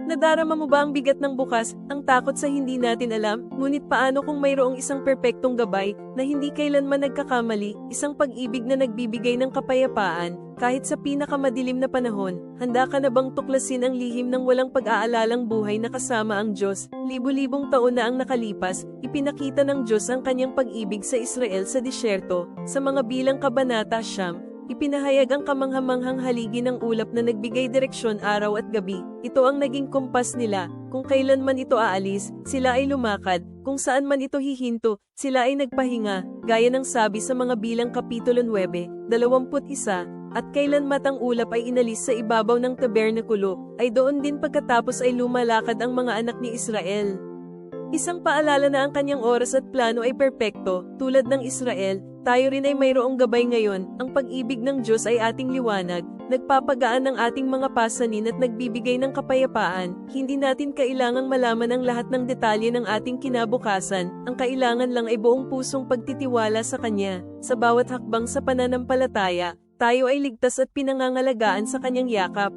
Nadarama mo ba ang bigat ng bukas, ang takot sa hindi natin alam? Ngunit paano kung mayroong isang perpektong gabay, na hindi kailanman nagkakamali, isang pag-ibig na nagbibigay ng kapayapaan, kahit sa pinakamadilim na panahon? Handa ka na bang tuklasin ang lihim ng walang pag-aalalang buhay na kasama ang Diyos? Libu-libong taon na ang nakalipas, ipinakita ng Diyos ang kanyang pag-ibig sa Israel sa disyerto. Sa mga bilang kabanata 9, ipinahayag ang kamanghamanghang haligi ng ulap na nagbigay direksyon araw at gabi. Ito ang naging kumpas nila. Kung kailan man ito aalis, sila ay lumakad. Kung saan man ito hihinto, sila ay nagpahinga. Gaya ng sabi sa mga bilang kapitulo 9, 21, at kailan matang ulap ay inalis sa ibabaw ng tabernakulo, ay doon din pagkatapos ay lumalakad ang mga anak ni Israel. Isang paalala na ang kanyang oras at plano ay perpekto, tulad ng Israel, tayo rin ay mayroong gabay ngayon. Ang pag-ibig ng Diyos ay ating liwanag, nagpapagaan ng ating mga pasanin at nagbibigay ng kapayapaan. Hindi natin kailangang malaman ang lahat ng detalye ng ating kinabukasan, ang kailangan lang ay buong pusong pagtitiwala sa Kanya. Sa bawat hakbang sa pananampalataya, tayo ay ligtas at pinangangalagaan sa Kanyang yakap.